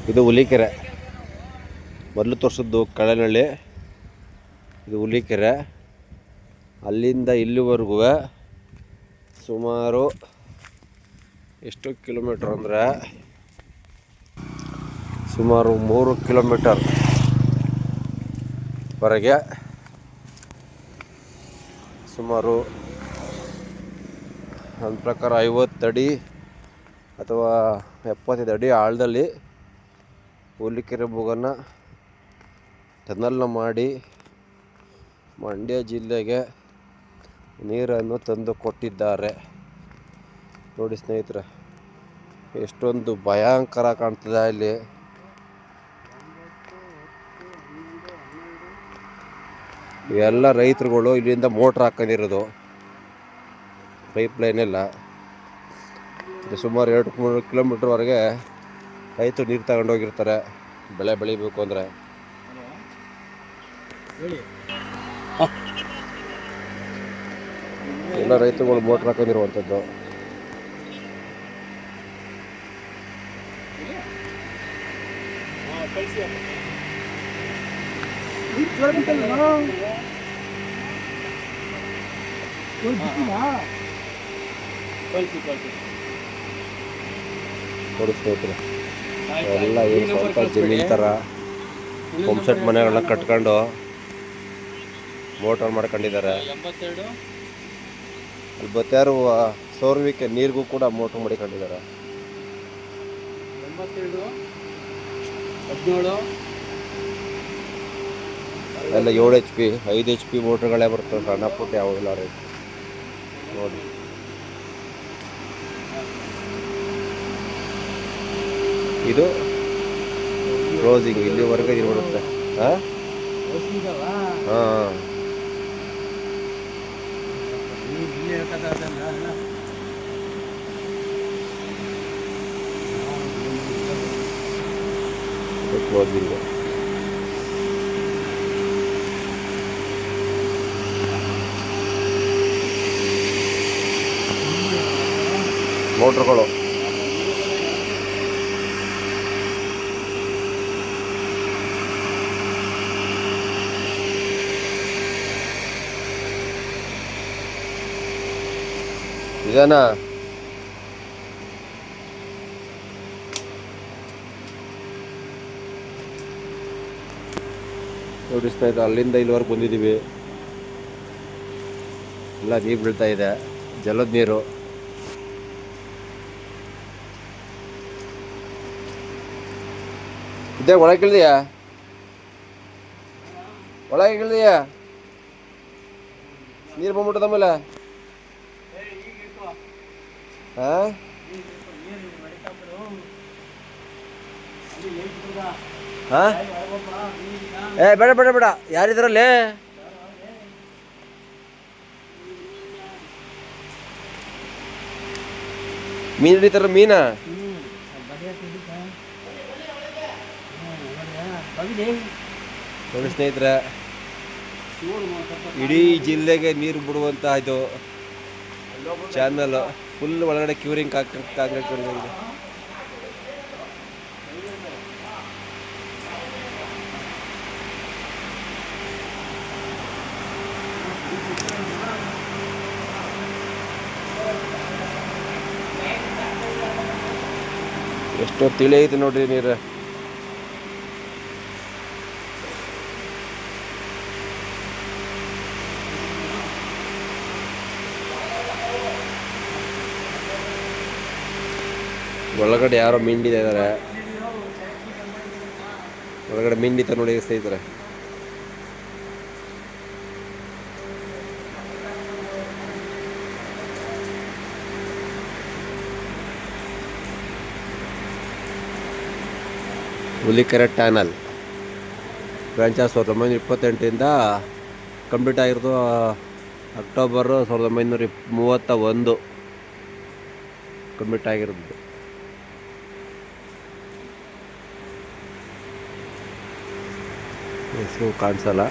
ಇದು ಹುಲಿಕೆರೆ. ಮೊದಲು ತೋರಿಸಿದ್ದು ಕಳೆನಳ್ಳಿ, ಇದು ಹುಲಿಕೆರೆ. ಅಲ್ಲಿಂದ ಇಲ್ಲಿವರೆಗೂ ಸುಮಾರು ಎಷ್ಟು ಕಿಲೋಮೀಟ್ರ್ ಅಂದರೆ ಸುಮಾರು 3 ಕಿಲೋಮೀಟರ್ ವರೆಗೆ, ಸುಮಾರು ನನ್ನ ಪ್ರಕಾರ 50 ಅಡಿ ಅಥವಾ 75 ಅಡಿ ಆಳದಲ್ಲಿ ಹುಲಿಕೆರೆ ಬೋಗನ್ನು ಟನಲ್ನ ಮಾಡಿ ಮಂಡ್ಯ ಜಿಲ್ಲೆಗೆ ನೀರನ್ನು ತಂದು ಕೊಟ್ಟಿದ್ದಾರೆ. ನೋಡಿ ಸ್ನೇಹಿತರೆ, ಎಷ್ಟೊಂದು ಭಯಂಕರ ಕಾಣ್ತದೆ ಇಲ್ಲಿ. ಇವೆಲ್ಲ ರೈತರುಗಳು ಇಲ್ಲಿಂದ ಮೋಟ್ರ್ ಹಾಕೊಂಡಿರೋದು, ಪೈಪ್ ಲೈನ್ ಎಲ್ಲ. ಸುಮಾರು 2-3 ಕಿಲೋಮೀಟ್ರ್ವರೆಗೆ ರೈತರು ನೀರು ತಗೊಂಡೋಗಿರ್ತಾರೆ ಬೆಳೆ ಬೆಳಿಬೇಕು ಅಂದರೆ. ಎಲ್ಲ ರೈತರುಗಳು ಮೋಟ್ರ್ ಹಾಕೊಂಡಿರುವಂಥದ್ದು. ನೋಡಿ ಸ್ನೇಹಿತರೆ, ಎಲ್ಲ ಏನು ಸ್ವಲ್ಪ ಜಮೀನು ಥರ ಪಂಪ್ಸೆಟ್ ಮನೆಗಳನ್ನ ಕಟ್ಕೊಂಡು ಮೋಟರ್ ಮಾಡ್ಕೊಂಡಿದ್ದಾರೆ. ಅಲ್ಲಿ ಬತ್ತಾರು ಸೌರವಿಕೆ ನೀರಿಗೂ ಕೂಡ ಮೋಟ್ರ್ ಮಾಡಿಕೊಂಡಿದ್ದಾರೆ. 17 ಎಲ್ಲ 7 HP 5 HP ಮೋಟ್ರ್ಗಳೇ ಬರ್ತವೆ, ಸಣ್ಣ ಪುಟ್ಟ ಯಾವಿಲ್ಲ ರೈತ. ನೋಡಿ ಇದು ಕ್ಲೋಸಿಂಗ್, ಇಲ್ಲಿವರೆಗೆ ಇದು ಬರುತ್ತೆ. ಹಾಂ ಹಾಂ ಕ್ಲೋಸಿಂಗ್. ಮೋಟ್ರುಗಳು ಇದೇನಾ? ನೋಡಿ ಸ್ನೇಹಿತರೆ, ಅಲ್ಲಿಂದ ಇಲ್ಲಿವರೆಗೆ ಬಂದಿದ್ದೀವಿ. ಎಲ್ಲ ನೀರು ಬೀಳ್ತಾ ಇದೆ, ಜಲದ ನೀರು. ಇದೇ ಒಳಗೆ ಇಳಿದೆಯಾ? ಒಳಗೆ ಇಳಿದೆಯಾ? ನೀರು ಬಂದ್ಬಿಟ್ಟದ ಆಮೇಲೆ. ಹಾಂ ಹಾಂ ಬೇಡ ಬೇಡ ಬೇಡ, ಯಾರಿದ್ರಲ್ಲಿ? ಮೀನು ಹಿಡಿತಾರ? ಮೀನಾ? ನೋಡಿ ಸ್ನೇಹಿತರೆ, ಇಡೀ ಜಿಲ್ಲೆಗೆ ನೀರು ಬಿಡುವಂತ ಇದು ಚಾನಲ್ ಫುಲ್ ಒಳಗಡೆ ಕ್ಯೂರಿಂಗ್ ಕಾಂಕ್ರೀಟ್ ಇದೆ. ಎಷ್ಟೋ ತಿಳಿ ಐತೆ ನೋಡ್ರಿ ನೀರು. ಒಳಗಡೆ ಯಾರೋ ಮೀಂಡಿದ ಇದ್ದಾರೆ, ಒಳಗಡೆ ಮೀಂಡಿತ ನೋಡಿ ಸ್ನೇಹಿತರೆ. ಹುಲಿಕೆರೆ ಟ್ಯಾನಲ್ ಫ್ರಾಂಚೈಸ್ 1928 ಕಂಪ್ಲೀಟ್ ಆಗಿರೋದು ಅಕ್ಟೋಬರ್ 1931 ಕಂಪ್ಲೀಟ್ ಆಗಿರೋದು. ಹೆಸರು ಕಾಣಿಸಲ್ಲ.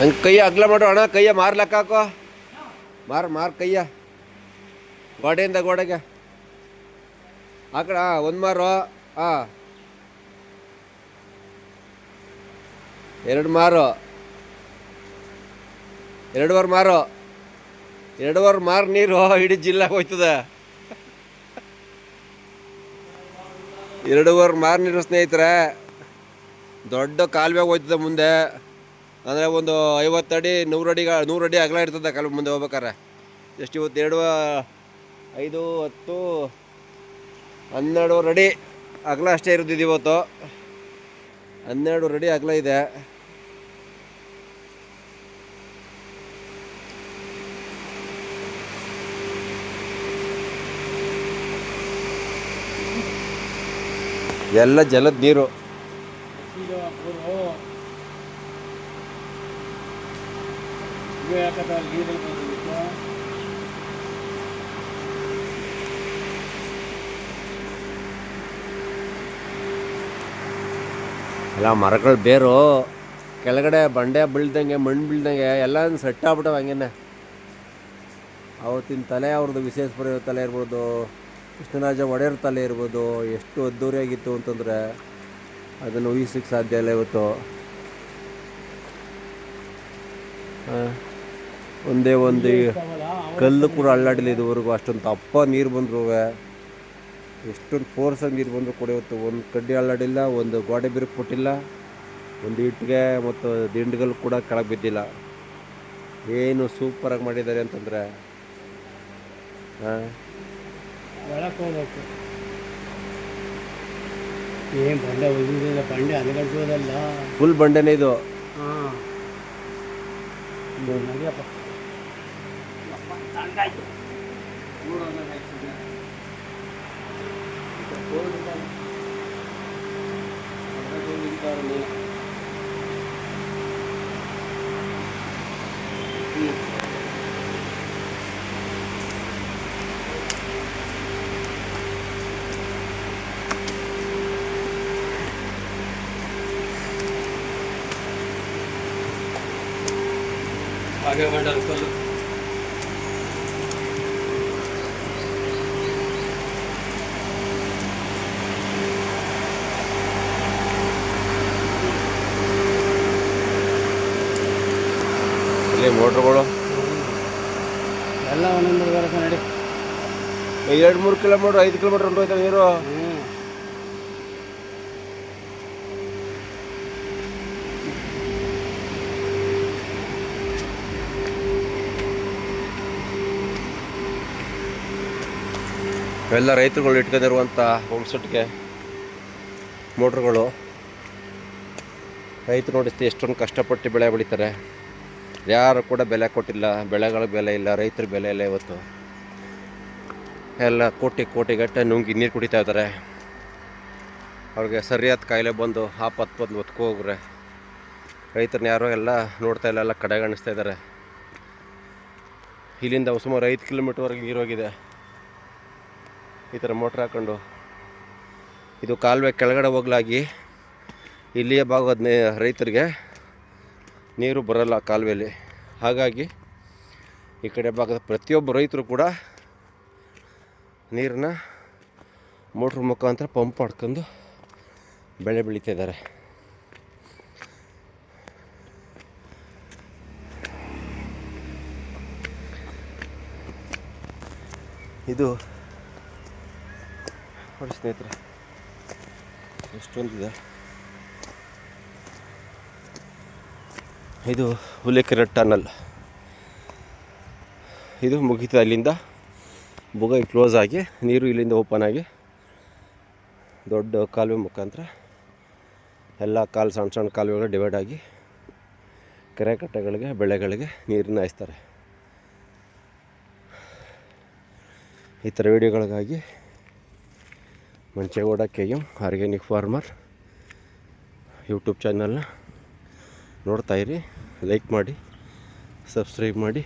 ಹಂಗೆ ಕೈಯ ಅಗ್ಲ ಮಾಡು ಅಣ್ಣ, ಕೈಯ ಮಾರು ಲೆಕ್ಕ ಹಾಕೋ, ಮಾರು ಕೈಯ ಗೋಡೆಯಿಂದ ಗೋಡೆಗೆ ಹಾಕಡ. ಒಂದು ಮಾರು, ಹಾಂ 2 ಮಾರು, 2 ಮಾರು, 2 ಮಾರು ನೀರು ಇಡೀ ಜಿಲ್ಲೆಗೆ ಹೋಯ್ತದೆ. 2 ಮಾರು ನೀರು ಸ್ನೇಹಿತರೆ, ದೊಡ್ಡ ಕಾಲುವೆ ಹೋಯ್ತದೆ ಮುಂದೆ. ಅಂದರೆ ಒಂದು 50 ಅಡಿ 100 ಅಡಿ ಅಗಲ ಇರ್ತದೆ ಕಾಲುವೆ ಮುಂದೆ ಹೋಗ್ಬೇಕಾರೆ. ಎಷ್ಟು ಇವತ್ತು 2, 5, 10, 12 ಅಡಿ ಅಗಲ ಅಷ್ಟೇ ಇರೋದಿದ್ದು ಇವತ್ತು. 12 ಅಡಿ ಅಗಲ ಇದೆ. ಎಲ್ಲ ಜಲದ ನೀರು. ಎಲ್ಲ ಮರಗಳು ಬೇರು ಕೆಳಗಡೆ ಬಂಡೆ ಬೀಳ್ದಂಗೆ, ಮಣ್ಣು ಬೀಳ್ದಂಗೆ ಎಲ್ಲ ಸೆಟ್ ಆಗ್ಬಿಟ್ಟವೆ ಹಂಗೇನೆ. ಅವತ್ತಿನ ತಲೆ ಅವ್ರದ್ದು ವಿಶ್ವೇಶ್ವರಯ್ಯ ತಲೆ ಇರ್ಬೋದು, ಕೃಷ್ಣರಾಜ ಒಡೆಯರ್ ತಲೆ ಇರ್ಬೋದು, ಎಷ್ಟು ಅದ್ದೂರಿಯಾಗಿತ್ತು ಅಂತಂದರೆ ಅದನ್ನು ಊಹಿಸೋಕ್ಕೆ ಸಾಧ್ಯ ಇಲ್ಲ ಇವತ್ತು. ಒಂದೇ ಒಂದು ಕಲ್ಲು ಕೂಡ ಅಳ್ಳಾಡಿಲ್ಲ ಇದುವರೆಗೂ. ಅಷ್ಟೊಂದು ದಪ್ಪ ನೀರು ಬಂದರೂ, ಎಷ್ಟೊಂದು ಫೋರ್ಸಾಗಿ ನೀರು ಬಂದರೂ ಕೂಡ ಇವತ್ತು ಒಂದು ಕಡ್ಡಿ ಅಳ್ಳಾಡಿಲ್ಲ, ಒಂದು ಗೋಡೆ ಬಿರುಕು ಕೊಟ್ಟಿಲ್ಲ, ಒಂದು ಇಟ್ಟಿಗೆ ಮತ್ತು ದಿಂಡುಗಳು ಕೂಡ ಕೆಳಗೆ ಬಿದ್ದಿಲ್ಲ. ಏನು ಸೂಪರಾಗಿ ಮಾಡಿದ್ದಾರೆ ಅಂತಂದರೆ ಫುಲ್ ಬಂಡೆನೇ ಇದು. आगे बढ़ चलो ಇಲ್ಲಿ ಮೋಟ್ರುಗಳು ಎಲ್ಲ ಒಂದೊಂದು ಬರುತ್ತೆ ನೋಡಿ. 2-3 ಕಿಲೋಮೀಟ್ರ್ 5 ಕಿಲೋಮೀಟ್ರ್ ಹೊಂಟೋಯ್ತಾರೆ ನೀರು. ಎಲ್ಲ ರೈತರುಗಳು ಇಟ್ಕೊಂಡಿರುವಂಥ ಪಂಪ್ಸೆಟ್ಗೆ ಮೋಟ್ರುಗಳು. ರೈತರು ನೋಡಿಸ್ತೀವಿ ಎಷ್ಟೊಂದು ಕಷ್ಟಪಟ್ಟು ಬೆಳೆ ಬೆಳೀತಾರೆ. ಯಾರು ಕೂಡ ಬೆಲೆ ಕೊಟ್ಟಿಲ್ಲ, ಬೆಳೆಗಳಿಗೆ ಬೆಲೆ ಇಲ್ಲ, ರೈತರ ಬೆಲೆ ಇಲ್ಲ. ಇವತ್ತು ಎಲ್ಲ ಕೋಟಿಗಟ್ಟಲೆ ನುಂಗಿ ನೀರು ಕುಡಿತಾ ಇದ್ದಾರೆ. ಅವ್ರಿಗೆ ಸರಿಯಾದ ಕಾಯಿಲೆ ಬಂದು ಆಪತ್ತು ಬಂದು ಒತ್ಕೋಗ್ರೆ ರೈತರನ್ನ ಯಾರೋ ಎಲ್ಲ ನೋಡ್ತಾ ಇಲ್ಲ, ಎಲ್ಲ ಕಡೆಗಣಿಸ್ತಾ ಇದ್ದಾರೆ. ಇಲ್ಲಿಂದ ಸುಮಾರು 5 ಕಿಲೋಮೀಟ್ರ್ವರೆಗೆ ನೀರು ಹೋಗಿದೆ. ಈ ಥರ ಮೋಟ್ರ್ ಹಾಕ್ಕೊಂಡು ಇದು ಕಾಲುವೆ ಕೆಳಗಡೆ ಹೋಗ್ಲಾಗಿ ಇಲ್ಲಿಯ ಭಾಗದ ರೈತರಿಗೆ ನೀರು ಬರಲ್ಲ ಕಾಲುವೆಯಲ್ಲಿ. ಹಾಗಾಗಿ ಈ ಕಡೆ ಭಾಗದ ಪ್ರತಿಯೊಬ್ಬ ರೈತರು ಕೂಡ ನೀರನ್ನ ಮೋಟ್ರ್ ಮುಖಾಂತರ ಪಂಪ್ ಮಾಡ್ಕೊಂಡು ಬೆಳೆ ಬೆಳೀತಾ ಇದ್ದಾರೆ. ಇದು ನೋಡಿ ಸ್ನೇಹಿತರೆ, ಎಷ್ಟೊಂದಿದೆ. ಇದು ಹುಲಿಕೆರೆ ಟನಲ್. ಇದು ಮುಗಿತು. ಅಲ್ಲಿಂದ ಬುಗ ಕ್ಲೋಸ್ ಆಗಿ ನೀರು ಇಲ್ಲಿಂದ ಓಪನ್ ಆಗಿ ದೊಡ್ಡ ಕಾಲುವೆ ಮುಖಾಂತರ ಎಲ್ಲ ಸಣ್ಣ ಸಣ್ಣ ಕಾಲುವೆಗಳು ಡಿವೈಡ್ ಆಗಿ ಕೆರೆ ಕಟ್ಟೆಗಳಿಗೆ ಬೆಳೆಗಳಿಗೆ ನೀರನ್ನ ಹಾಯಿಸ್ತಾರೆ. ಈ ಥರ ವಿಡಿಯೋಗಳಿಗಾಗಿ Manchegowda KM organic farmer YouTube ಚಾನಲ್ನ ನೋಡ್ತಾಯಿರಿ. ಲೈಕ್ ಮಾಡಿ, ಸಬ್ಸ್ಕ್ರೈಬ್ ಮಾಡಿ.